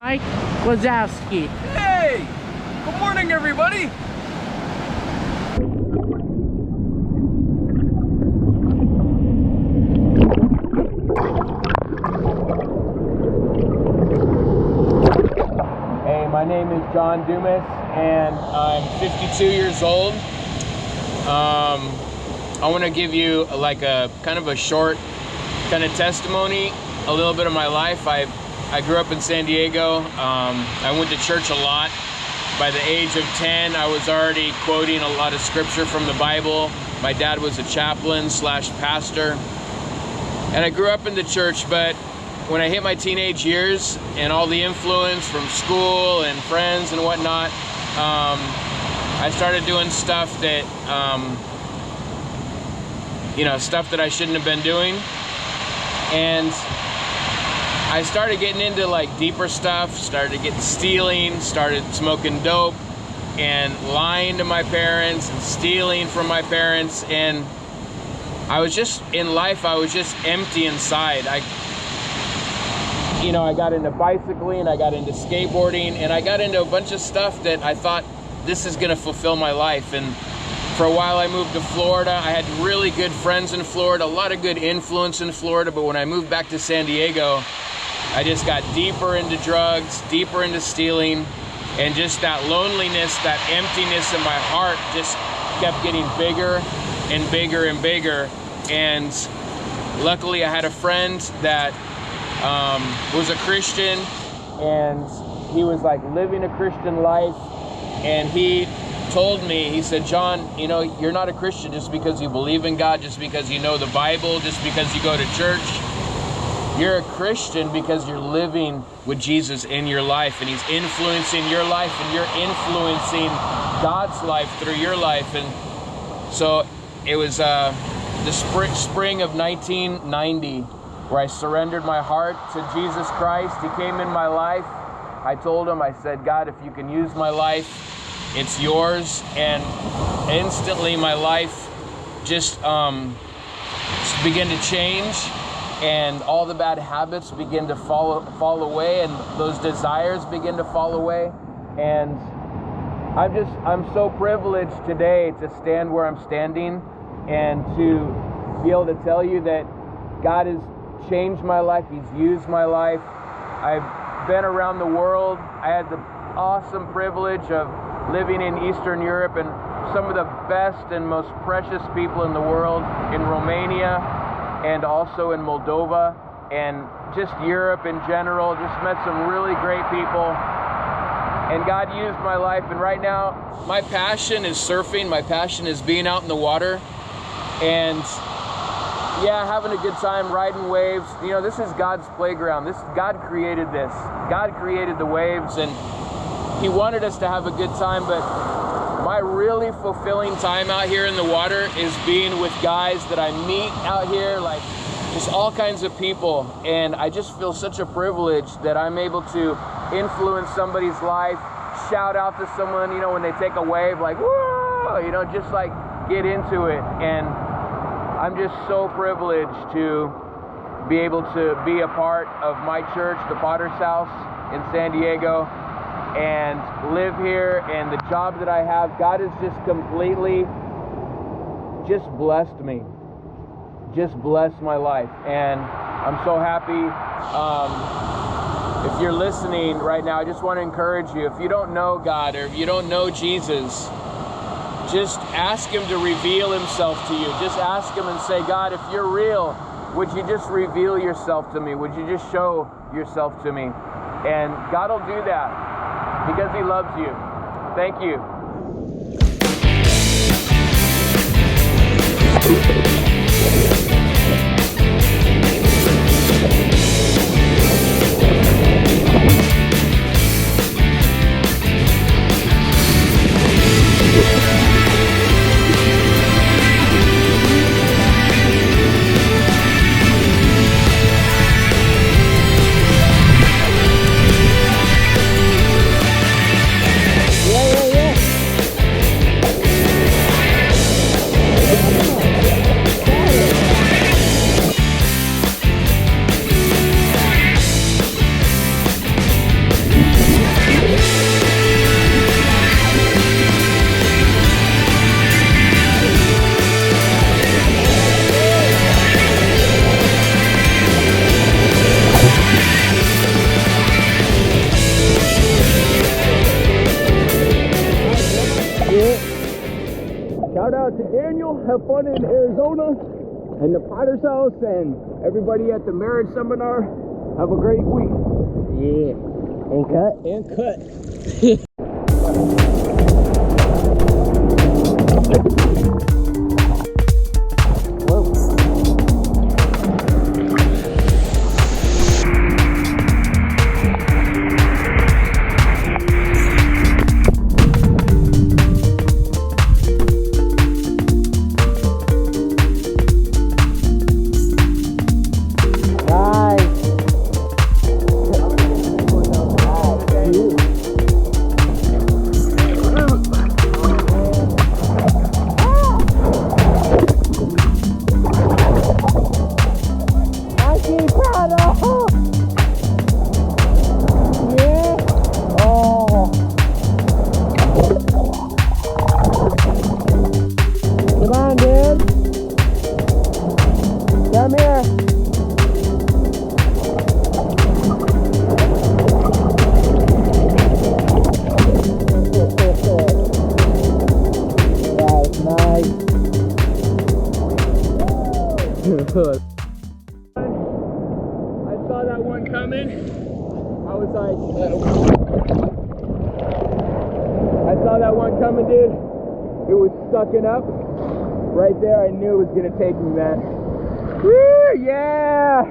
Mike Wazowski. Hey! Good morning, everybody! Hey, my name is John Dumas, and I'm 52 years old. I want to give you like a kind of a short kind of testimony, a little bit of my life. I grew up in San Diego. I went to church a lot. By the age of 10, I was already quoting a lot of scripture from the Bible. My dad was a chaplain / pastor. And I grew up in the church, but when I hit my teenage years and all the influence from school and friends and whatnot, I started doing stuff that, stuff that I shouldn't have been doing. And I started getting into like deeper stuff, started getting stealing, started smoking dope and lying to my parents and stealing from my parents. And I was just, in life, I was just empty inside. I got into bicycling, I got into skateboarding, and I got into a bunch of stuff that I thought this is gonna fulfill my life. And for a while I moved to Florida. I had really good friends in Florida, a lot of good influence in Florida, but when I moved back to San Diego, I just got deeper into drugs, deeper into stealing, and just that loneliness, that emptiness in my heart just kept getting bigger and bigger and bigger. And luckily I had a friend that was a Christian, and he was like living a Christian life, and he told me, he said, John, you're not a Christian just because you believe in God, just because you know the Bible, just because you go to church. You're a Christian because you're living with Jesus in your life, and he's influencing your life, and you're influencing God's life through your life. And so it was the spring of 1990 where I surrendered my heart to Jesus Christ. He came in my life. I told him, I said, God, if you can use my life, it's yours. And instantly my life just began to change, and all the bad habits begin to fall away, and those desires begin to fall away. And I'm so privileged today to stand where I'm standing and to be able to tell you that God has changed my life. He's used my life. I've been around the world. I had the awesome privilege of living in Eastern Europe, and some of the best and most precious people in the world, in Romania and also in Moldova, and just Europe in general. Just met some really great people, and God used my life. And right now my passion is surfing. My passion is being out in the water and having a good time riding waves. This is God's playground. God created this. God created the waves, and he wanted us to have a good time. But my really fulfilling time out here in the water is being with guys that I meet out here, like just all kinds of people. And I just feel such a privilege that I'm able to influence somebody's life, shout out to someone, when they take a wave, like, whoa, just like get into it. And I'm just so privileged to be able to be a part of my church, the Potter's House in San Diego, and live here. And the job that I have, God has just completely just blessed me, just blessed my life. And I'm so happy. If you're listening right now, I just want to encourage you. If you don't know God, or if you don't know Jesus, just ask him to reveal himself to you. Just ask him and say, God, if you're real, would you just reveal yourself to me? Would you just show yourself to me? And God will do that because he loves you. Thank you. deal. Have fun in Arizona and the Potter's House and everybody at the marriage seminar. Have a great week. Yeah. And cut. And cut. I saw that one coming. I was like, I saw that one coming, dude. It was sucking up. Right there, I knew it was gonna take me, man. Woo, yeah!